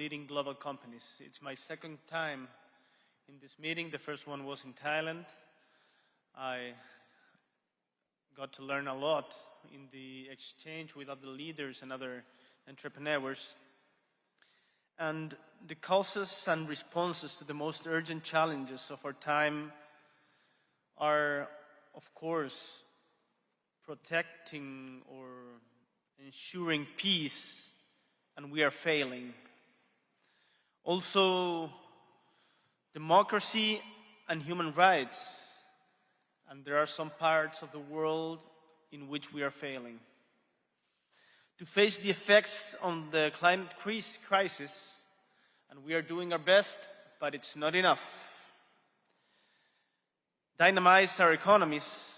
leading global companies. It's my second time in this meeting. The first one was in Thailand. I got to learn a lot in the exchange with other leaders and other entrepreneurs. And the causes and responses to the most urgent challenges of our time are, of course, protecting or ensuring peace, and we are failing. Also, democracy and human rights, and there are some parts of the world in which we are failing. To face the effects on the climate crisis, and we are doing our best, but it's not enough. Dynamize our economies,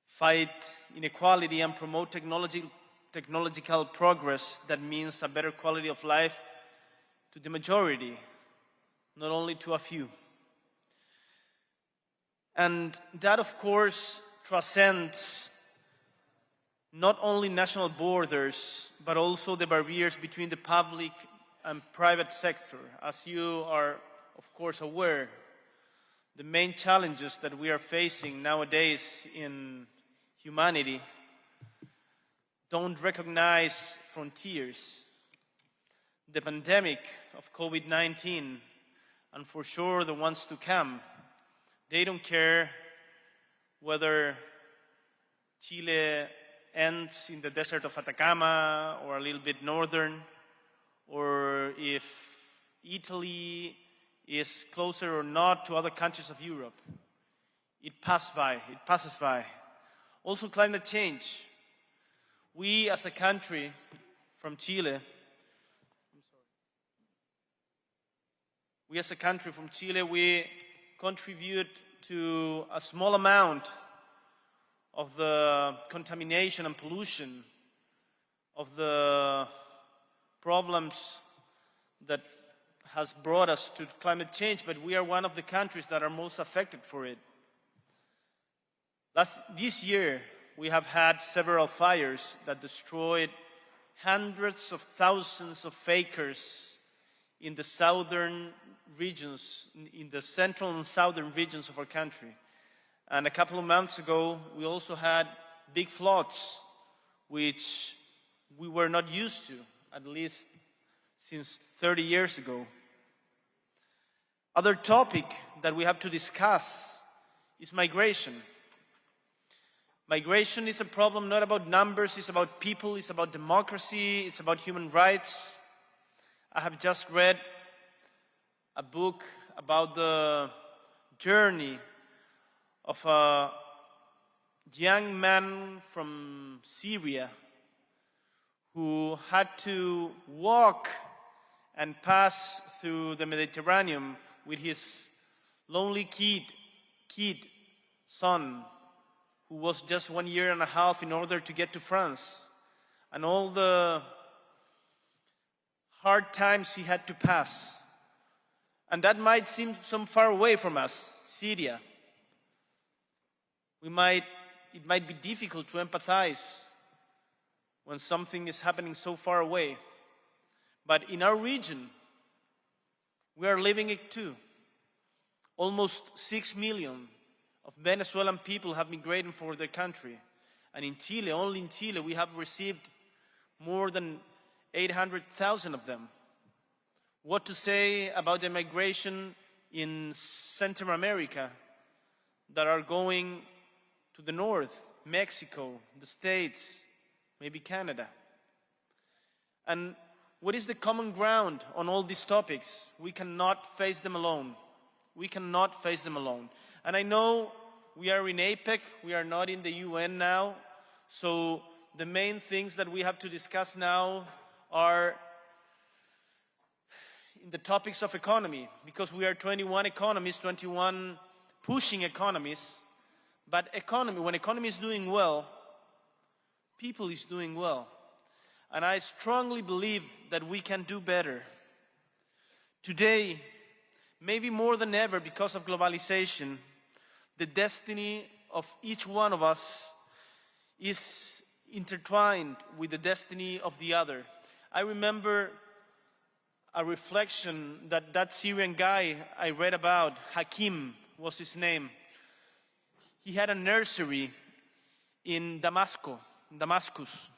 fight inequality, and promote technological progress that means a better quality of life to the majority, not only to a few. And that, of course, transcends not only national borders, but also the barriers between the public and private sector. As you are, of course, aware, the main challenges that we are facing nowadays in humanity don't recognize frontiers. The pandemic of COVID-19, and for sure the ones to come, they don't care whether Chile ends in the desert of Atacama or a little bit northern, or if Italy is closer or not to other countries of Europe. It passes by. Also climate change. We as a country from Chile, we contribute to a small amount of the contamination and pollution of the problems that has brought us to climate change, but we are one of the countries that are most affected for it. This year, we have had several fires that destroyed hundreds of thousands of acres in the southern regions, in the central and southern regions of our country. And a couple of months ago, we also had big floods, which we were not used to, at least since 30 years ago. Other topic that we have to discuss is migration. Migration is a problem not about numbers, it's about people, it's about democracy, it's about human rights. I have just read a book about the journey of a young man from Syria who had to walk and pass through the Mediterranean with his lonely son, who was just 1.5 years in order to get to France, and all the hard times he had to pass. And that might seem so far away from us, Syria. It might be difficult to empathize when something is happening so far away. But in our region, we are living it too. Almost 6 million of Venezuelan people have migrated for their country. And in Chile, only in Chile, we have received more than 800,000 of them. What to say about the migration in Central America that are going to the north, Mexico, the States, maybe Canada? And what is the common ground on all these topics? We cannot face them alone. We cannot face them alone. And I know we are in APEC, we are not in the UN now, so the main things that we have to discuss now are in the topics of economy, because we are 21 economies, 21 pushing economies. But when economy is doing well, people is doing well. And I strongly believe that we can do better. Today, maybe more than ever because of globalization, the destiny of each one of us is intertwined with the destiny of the other. I remember a reflection that that Syrian guy I read about, Hakim was his name. He had a nursery in Damascus.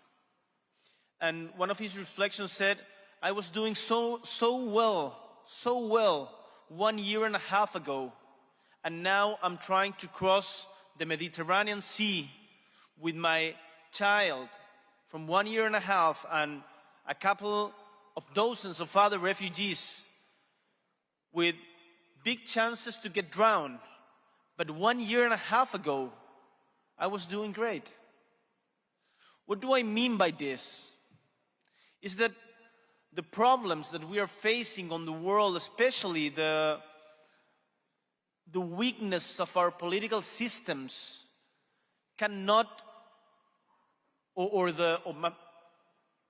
And one of his reflections said, I was doing so well 1 year and a half ago, and now I'm trying to cross the Mediterranean Sea with my child from 1 year and a half and a couple of dozens of other refugees with big chances to get drowned. But 1 year and a half ago, I was doing great. What do I mean by this? Is that the problems that we are facing on the world, especially the weakness of our political systems, cannot,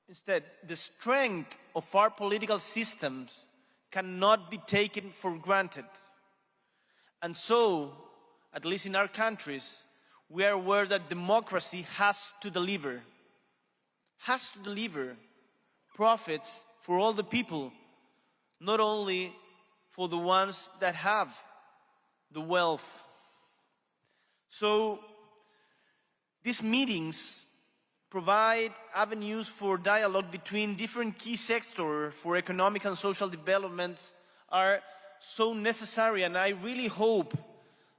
instead, the strength of our political systems cannot be taken for granted. And so, at least in our countries, we are aware that democracy has to deliver profits for all the people, not only for the ones that have the wealth. So, these meetings provide avenues for dialogue between different key sectors for economic and social development are so necessary, and I really hope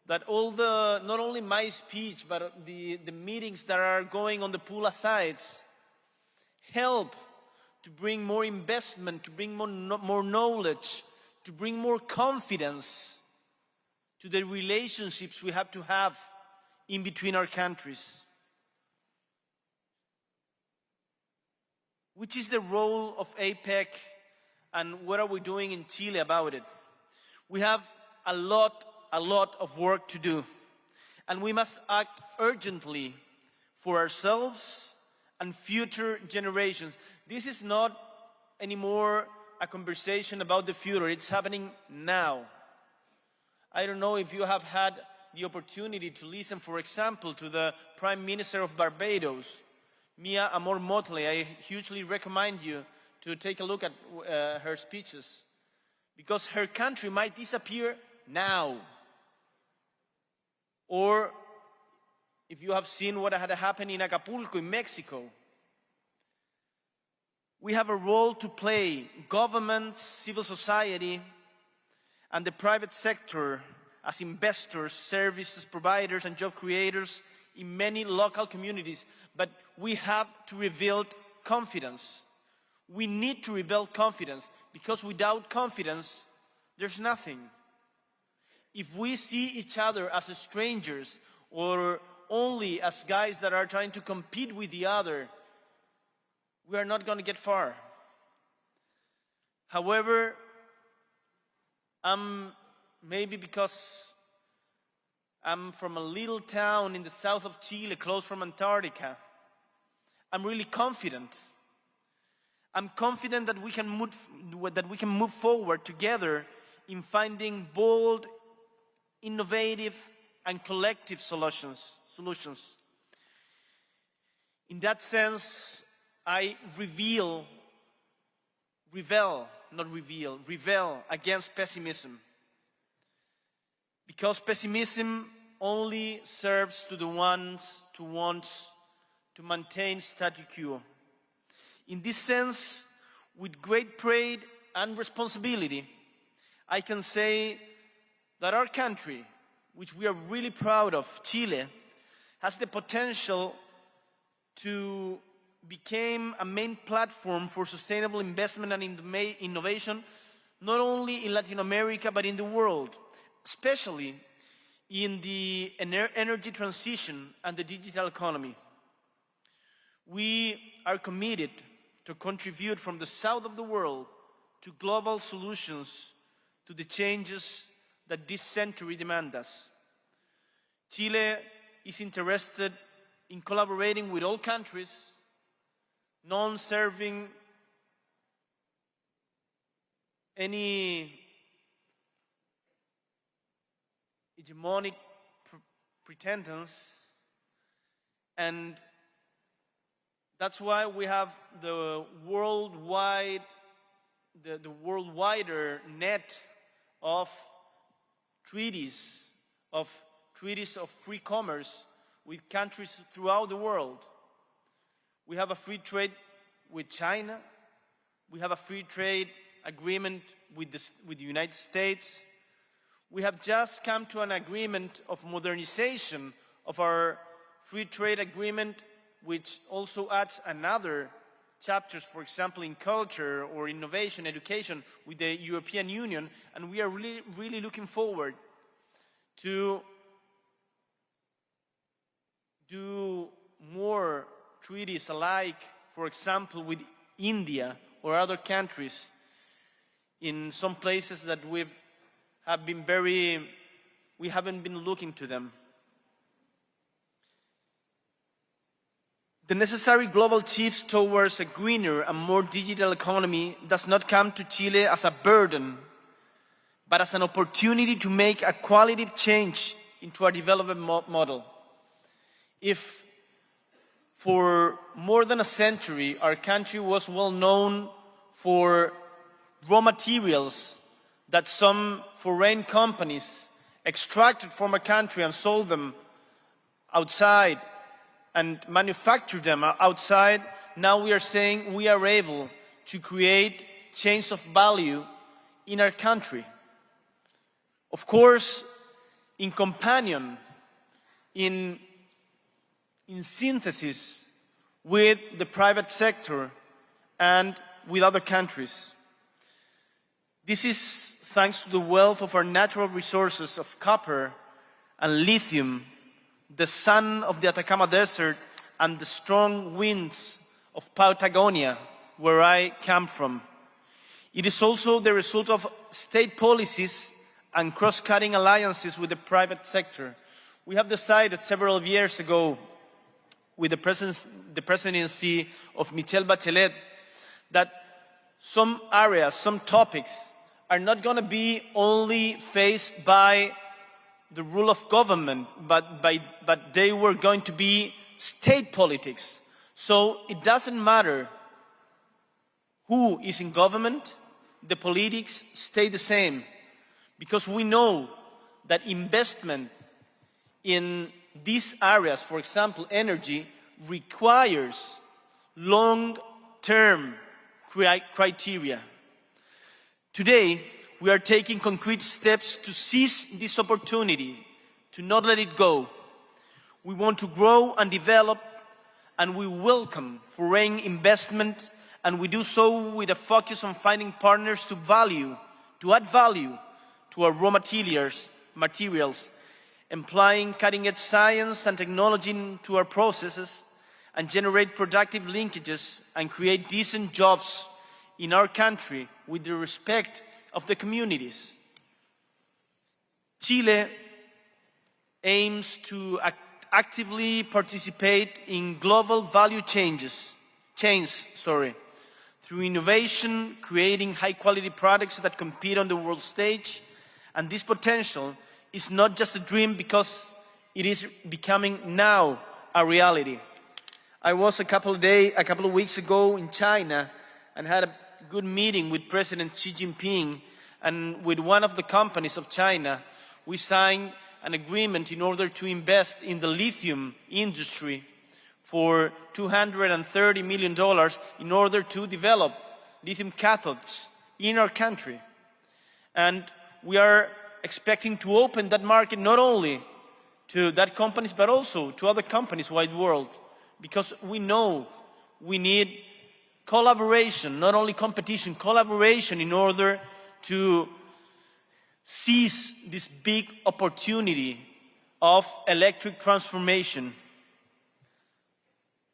that not only my speech, but the meetings that are going on the pool sides help to bring more investment, to bring more knowledge, to bring more confidence to the relationships we have to have in between our countries. Which is the role of APEC, and what are we doing in Chile about it? We have a lot of work to do, and we must act urgently for ourselves and future generations. This is not anymore a conversation about the future, it's happening now. I don't know if you have had the opportunity to listen, for example, to the Prime Minister of Barbados, Mia Amor Motley. I hugely recommend you to take a look at her speeches, because her country might disappear now. Or if you have seen what had happened in Acapulco, in Mexico, we have a role to play, governments, civil society, and the private sector as investors, services providers, and job creators in many local communities. But we have to rebuild confidence. We need to rebuild confidence, because without confidence, there's nothing. If we see each other as strangers or only as guys that are trying to compete with the other, we are not going to get far. However, maybe because I'm from a little town in the south of Chile, close from Antarctica, I'm really confident. I'm confident that we can move forward together in finding bold, innovative, and collective solutions. In that sense, I revel against pessimism. Because pessimism only serves to the ones who want to maintain status quo. In this sense, with great pride and responsibility, I can say that our country, which we are really proud of, Chile, has the potential to become a main platform for sustainable investment and innovation, not only in Latin America, but in the world, especially in the energy transition and the digital economy. We are committed to contribute from the south of the world to global solutions to the changes that this century demands us. Chile is interested in collaborating with all countries, none serving any hegemonic pretensions, and that's why we have the worldwide the worldwide net of treaties of free commerce with countries throughout the world. We have a free trade with China. We have a free trade agreement with the United States. We have just come to an agreement of modernization of our free trade agreement, which also adds another chapters, for example, in culture or innovation, education with the European Union, and we are really looking forward to do more treaties alike, for example, with India or other countries in some places that we haven't been looking to them. The necessary global shift towards a greener and more digital economy does not come to Chile as a burden, but as an opportunity to make a qualitative change into our development model. If for more than a century our country was well known for raw materials that some foreign companies extracted from our country and sold them outside and manufactured them outside, now we are saying we are able to create chains of value in our country. Of course, in companion, in synthesis with the private sector and with other countries. This is thanks to the wealth of our natural resources of copper and lithium, the sun of the Atacama Desert, and the strong winds of Patagonia, where I come from. It is also the result of state policies and cross-cutting alliances with the private sector. We have decided several years ago, with the presidency of Michelle Bachelet, that some areas, some topics, are not going to be only faced by the rule of government, but they were going to be state politics. So it doesn't matter who is in government, the politics stay the same. Because we know that investment in these areas, for example, energy, requires long-term criteria. Today, we are taking concrete steps to seize this opportunity, to not let it go. We want to grow and develop, and we welcome foreign investment, and we do so with a focus on finding partners to add value to our raw materials, applying cutting-edge science and technology to our processes, and generate productive linkages and create decent jobs in our country with the respect of the communities. Chile aims to actively participate in global value chains through innovation, creating high-quality products that compete on the world stage. And this potential is not just a dream, because it is becoming now a reality. I was a couple of weeks ago in China and had a good meeting with President Xi Jinping, and with one of the companies of China, we signed an agreement in order to invest in the lithium industry for $230 million in order to develop lithium cathodes in our country. And we are expecting to open that market not only to that companies, but also to other companies wide world, because we know we need collaboration, not only competition, collaboration in order to seize this big opportunity of electric transformation.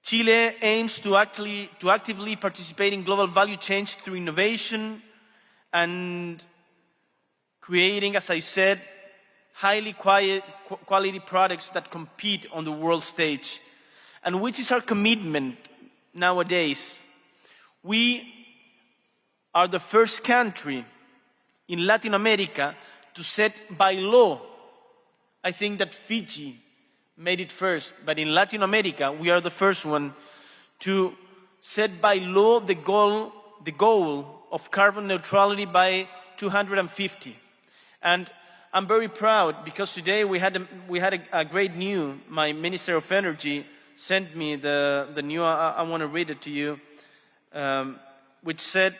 Chile aims to actively participate in global value chains through innovation and creating, as I said, highly quality products that compete on the world stage. And which is our commitment nowadays? We are the first country in Latin America to set by law. I think that Fiji made it first, but in Latin America, we are the first one to set by law the goal the goal of carbon neutrality by 250. And I'm very proud because today we had a great news. My Minister of Energy sent me the news. I want to read it to you, which said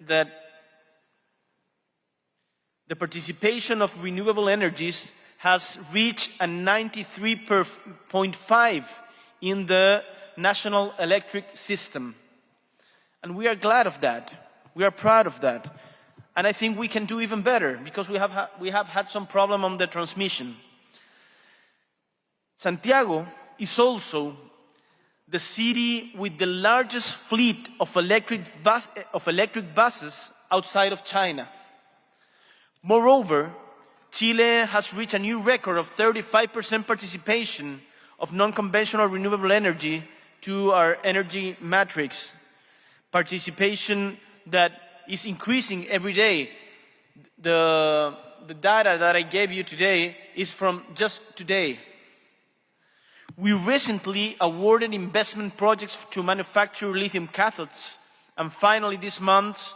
that the participation of renewable energies has reached a 93.5 in the national electric system. And we are glad of that. We are proud of that. And I think we can do even better because we have had some problem on the transmission. Santiago is also the city with the largest fleet of electric buses outside of China. Moreover, Chile has reached a new record of 35% participation of non-conventional renewable energy to our energy matrix. Participation that is increasing every day. The data that I gave you today is from just today. We recently awarded investment projects to manufacture lithium cathodes. And finally, this month,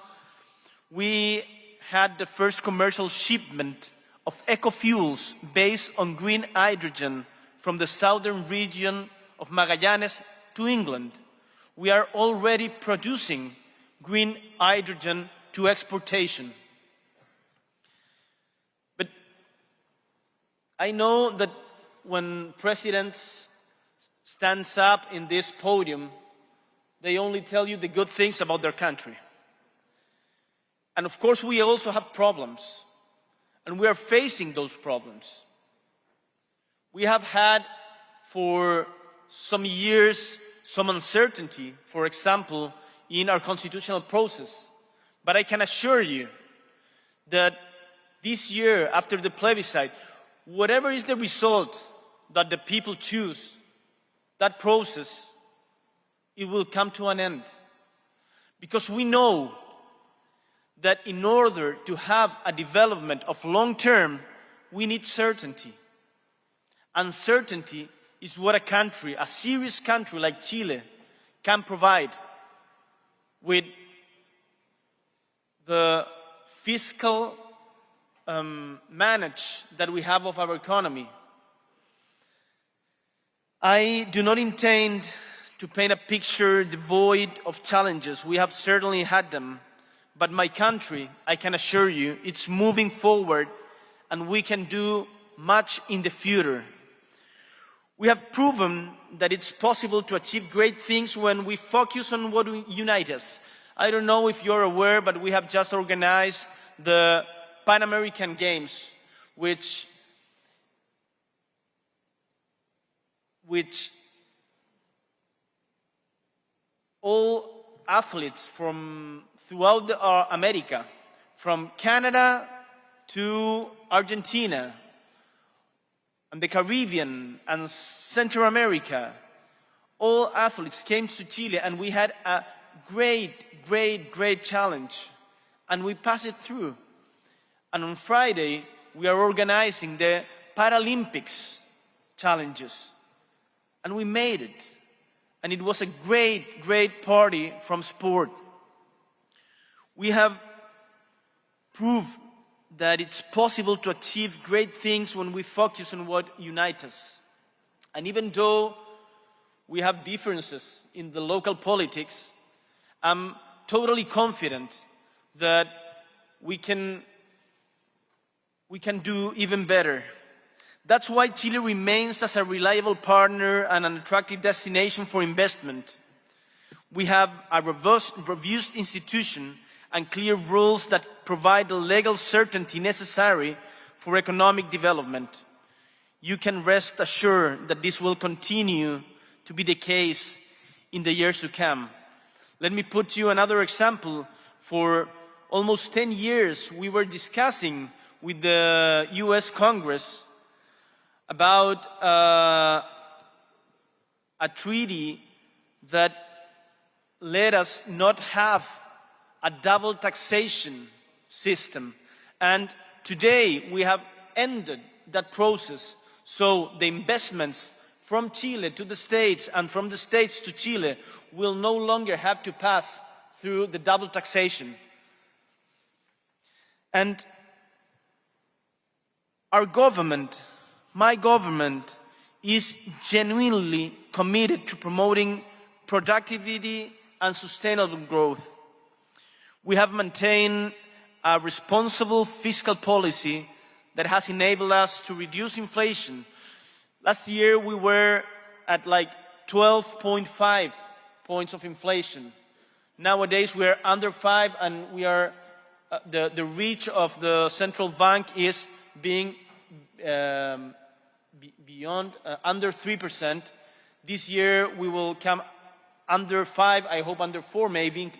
we had the first commercial shipment of eco-fuels based on green hydrogen from the southern region of Magallanes to England. We are already producing green hydrogen to exportation. But I know that when presidents stand up in this podium, they only tell you the good things about their country. And of course, we also have problems, and we are facing those problems. We have had for some years some uncertainty, for example, in our constitutional process. But I can assure you that this year, after the plebiscite, whatever is the result that the people choose, that process, it will come to an end. Because we know that in order to have a development of long term, we need certainty. Uncertainty is what a country, a serious country like Chile, can provide with the fiscal manage that we have of our economy. I do not intend to paint a picture devoid of challenges. We have certainly had them. But my country, I can assure you, it's moving forward and we can do much in the future. We have proven that it's possible to achieve great things when we focus on what unites us. I don't know if you're aware, but we have just organized the Pan American Games, which all athletes from throughout America, from Canada to Argentina, and the Caribbean and Central America, all athletes came to Chile, and we had a great challenge, and we passed it through. And on Friday, we are organizing the Paralympics challenges, and we made it. And it was a great party from sport. We have proved that it's possible to achieve great things when we focus on what unites us. And even though we have differences in the local politics, I'm totally confident that we can do even better. That's why Chile remains as a reliable partner and an attractive destination for investment. We have a robust institution and clear rules that provide the legal certainty necessary for economic development. You can rest assured that this will continue to be the case in the years to come. Let me put you another example. For almost 10 years, we were discussing with the US Congress about a treaty that let us not have a double taxation system. And today we have ended that process. So the investments from Chile to the States and from the States to Chile will no longer have to pass through the double taxation. And our government, my government, is genuinely committed to promoting productivity and sustainable growth. We have maintained a responsible fiscal policy that has enabled us to reduce inflation. Last year we were at like 12.5 points of inflation. Nowadays we are under 5, and we are the reach of the central bank is being beyond under 3%. This year we will come under 5, I hope under 4 maybe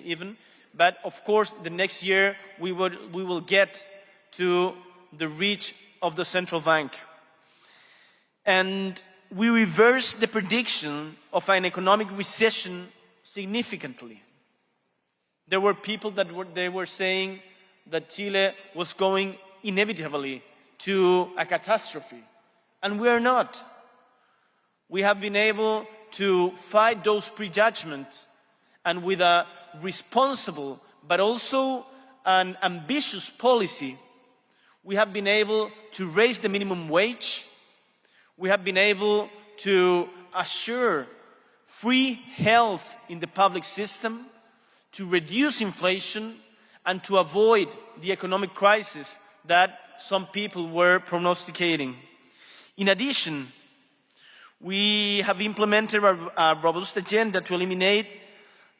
even. But of course the next year we will get to the reach of the central bank. And we reversed the prediction of an economic recession significantly. There were people that were saying that Chile was going inevitably to a catastrophe, and we are not. We have been able to fight those prejudgments, and with a responsible but also an ambitious policy, we have been able to raise the minimum wage. We have been able to assure free health in the public system, to reduce inflation, and to avoid the economic crisis that some people were prognosticating. In addition, we have implemented a robust agenda to eliminate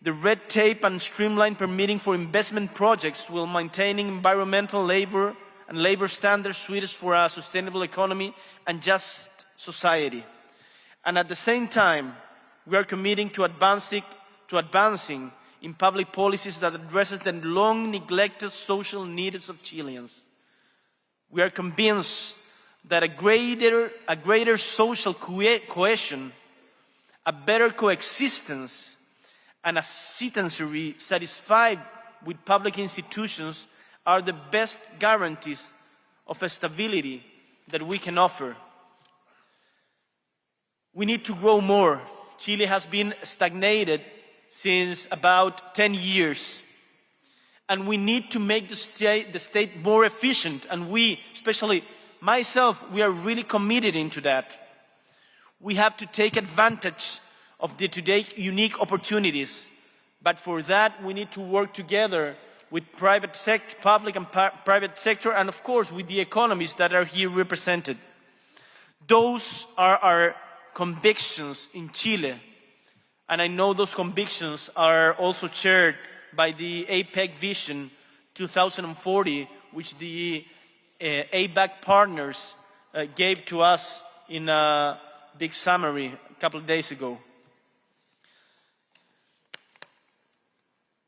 the red tape and streamline permitting for investment projects while maintaining environmental, labor, and labor standards suited for a sustainable economy and just society. And at the same time, we are committing to advancing in public policies that addresses the long neglected social needs of Chileans. We are convinced that a greater social cohesion, a better coexistence, and a citizenry satisfied with public institutions are the best guarantees of stability that we can offer. We need to grow more. Chile has been stagnated since about 10 years. And we need to make the state more efficient. And we, especially myself, we are really committed into that. We have to take advantage of the today's unique opportunities. But for that, we need to work together with public and private sector, and of course with the economies that are here represented. Those are our convictions in Chile, and I know those convictions are also shared by the APEC Vision 2040, which the APEC partners gave to us in a big summary a couple of days ago.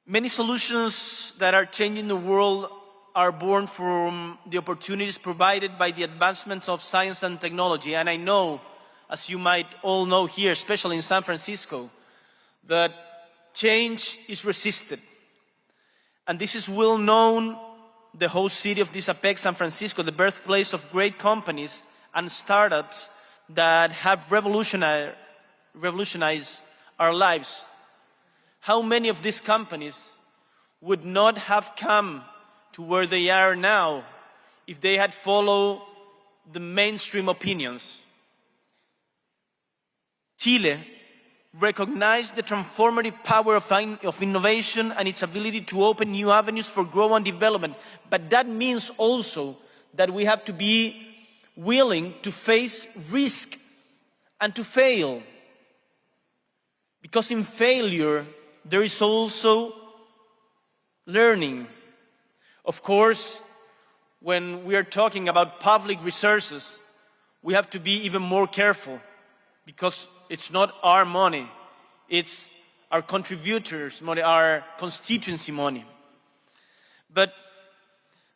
Many solutions that are changing the world are born from the opportunities provided by the advancements of science and technology. And I know, as you might all know here, especially in San Francisco, that change is resisted. And this is well known, the host city of this APEC, San Francisco, the birthplace of great companies and startups that have revolutionized our lives. How many of these companies would not have come to where they are now if they had followed the mainstream opinions? Chile recognized the transformative power of innovation and its ability to open new avenues for growth and development. But that means also that we have to be willing to face risk and to fail. Because in failure, there is also learning. Of course, when we are talking about public resources, we have to be even more careful, because it's not our money, it's our contributors' money, our constituency money. But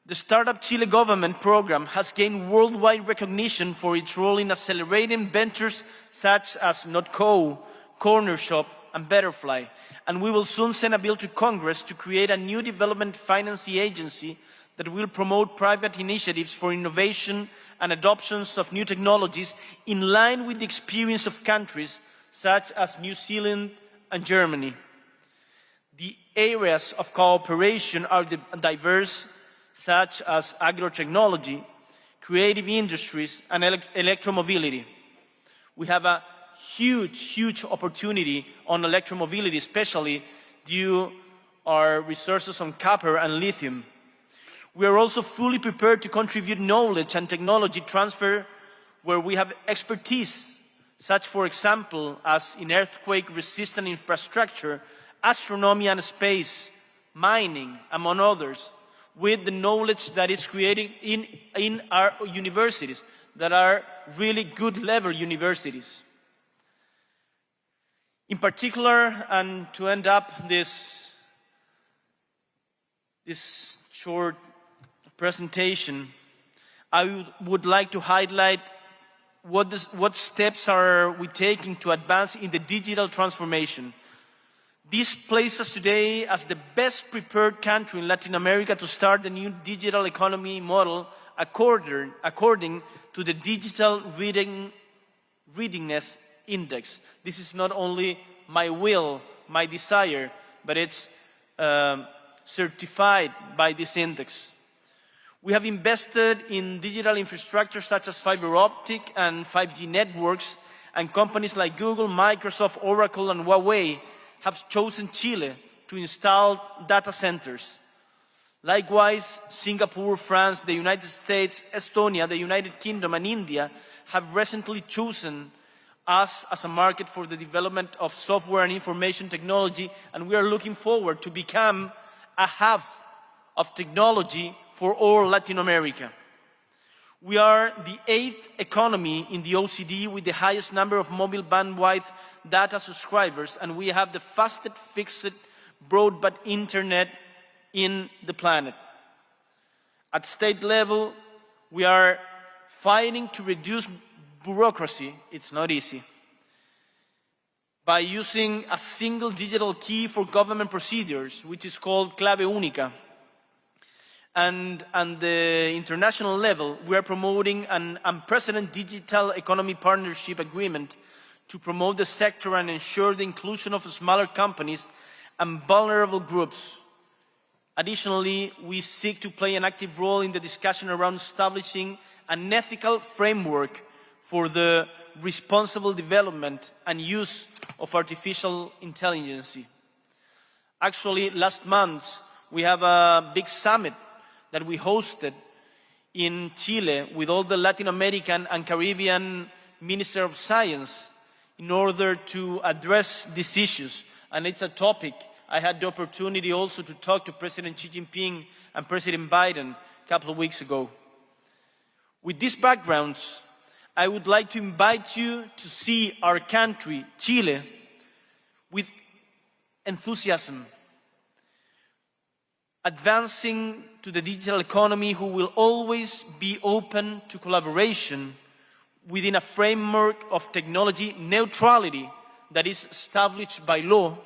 the Startup Chile government program has gained worldwide recognition for its role in accelerating ventures such as Notco, Corner Shop, and Betterfly. And we will soon send a bill to Congress to create a new development financing agency that will promote private initiatives for innovation and adoptions of new technologies in line with the experience of countries such as New Zealand and Germany. The areas of cooperation are diverse, such as agrotechnology, creative industries, and electromobility. We have a huge opportunity on electromobility, especially due our resources on copper and lithium. We are also fully prepared to contribute knowledge and technology transfer where we have expertise, such, for example, as in earthquake-resistant infrastructure, astronomy and space, mining, among others, with the knowledge that is created in our universities that are really good-level universities. In particular, and to end up this short presentation, I would like to highlight what steps are we taking to advance in the digital transformation. This places us today as the best prepared country in Latin America to start the new digital economy model according to the Digital Readiness Index. This is not only my will, my desire, but it's certified by this index. We have invested in digital infrastructure such as fiber optic and 5G networks, and companies like Google, Microsoft, Oracle, and Huawei have chosen Chile to install data centers. Likewise, Singapore, France, the United States, Estonia, the United Kingdom, and India have recently chosen us as a market for the development of software and information technology, and we are looking forward to become a hub of technology for all Latin America. We are the 8th economy in the OECD with the highest number of mobile bandwidth data subscribers, and we have the fastest fixed broadband internet in the planet. At state level, we are fighting to reduce bureaucracy. It's not easy. By using a single digital key for government procedures, which is called Clave Única. And at the international level, we are promoting an unprecedented digital economy partnership agreement to promote the sector and ensure the inclusion of smaller companies and vulnerable groups. Additionally, we seek to play an active role in the discussion around establishing an ethical framework for the responsible development and use of artificial intelligence. Actually, last month, we have a big summit that we hosted in Chile with all the Latin American and Caribbean Minister of Science in order to address these issues. And it's a topic I had the opportunity also to talk to President Xi Jinping and President Biden a couple of weeks ago. With these backgrounds, I would like to invite you to see our country, Chile, with enthusiasm, advancing to the digital economy, who will always be open to collaboration within a framework of technology neutrality that is established by law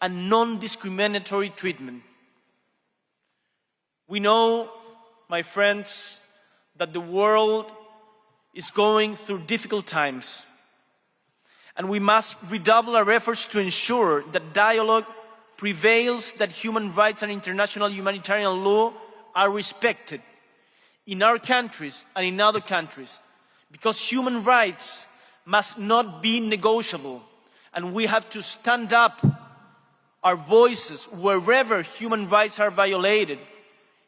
and non-discriminatory treatment. We know, my friends, that the world is going through difficult times, and we must redouble our efforts to ensure that dialogue prevails, that human rights and international humanitarian law are respected in our countries and in other countries, because human rights must not be negotiable, and we have to stand up our voices wherever human rights are violated.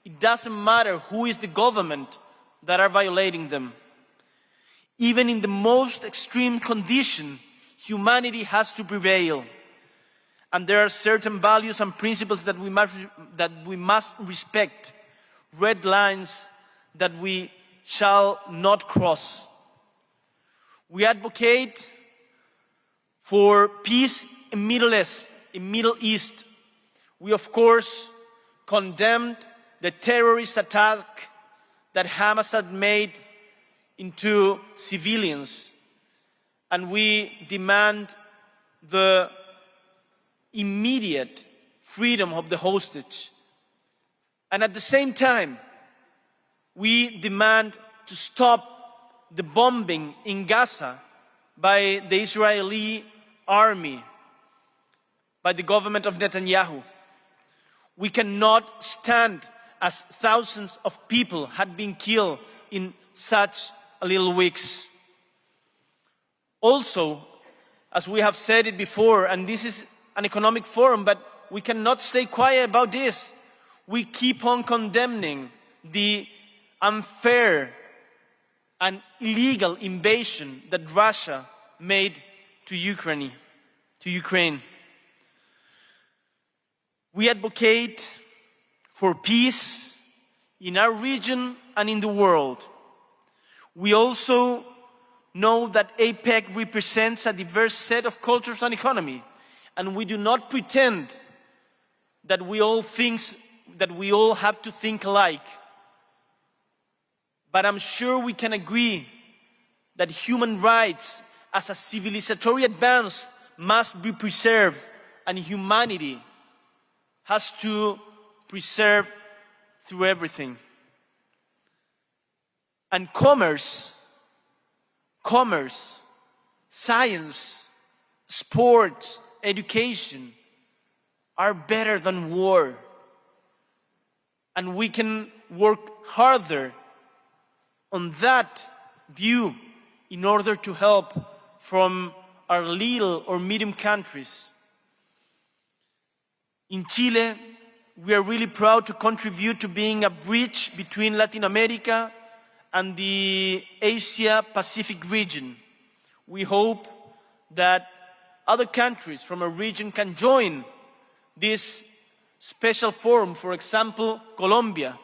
It doesn't matter who is the government that are violating them. Even in the most extreme condition, humanity has to prevail. And there are certain values and principles that we must respect, red lines that we shall not cross. We advocate for peace in Middle East. We, of course, condemned the terrorist attack that Hamas had made into civilians, and we demand the immediate freedom of the hostage. And at the same time, we demand to stop the bombing in Gaza by the Israeli army, by the government of Netanyahu. We cannot stand as thousands of people had been killed in such a little weeks. Also, as we have said it before, and this is an economic forum, but we cannot stay quiet about this. We keep on condemning the unfair and illegal invasion that Russia made to Ukraine. We advocate for peace in our region and in the world. We also know that APEC represents a diverse set of cultures and economy, and we do not pretend that we all have to think alike. But I'm sure we can agree that human rights as a civilizatory advance must be preserved, and humanity has to preserve through everything. And commerce, science, sports, education are better than war. And we can work harder on that view in order to help from our little or medium countries. In Chile, we are really proud to contribute to being a bridge between Latin America and the Asia-Pacífic region. We hope that other countries from our region can join this special forum. For example, Colombia,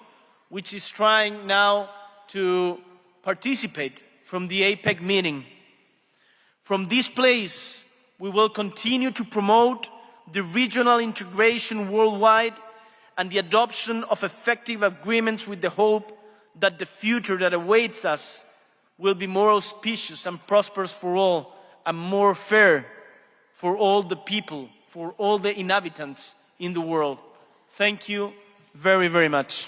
which is trying now to participate from the APEC meeting. From this place, we will continue to promote the regional integration worldwide and the adoption of effective agreements with the hope that the future that awaits us will be more auspicious and prosperous for all and more fair for all the people, for all the inhabitants in the world. Thank you very, very much.